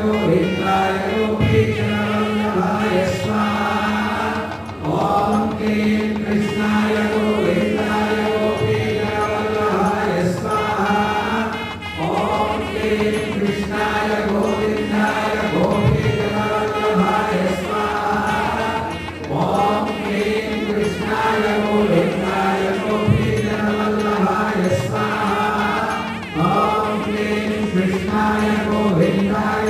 गोविन्दाय गोपीजनवल्लभाय स्वाहा। ॐ क्लीं कृष्णाय गोविन्दाय गोपीजनवल्लभाय स्वाहा। ॐ क्लीं कृष्णाय गोविन्दाय गोपीजनवल्लभाय स्वाहा। ॐ क्लीं कृष्णाय गोविन्दाय गोपीजनवल्लभाय स्वाहा। ॐ क्लीं कृष्णाय गोविन्दाय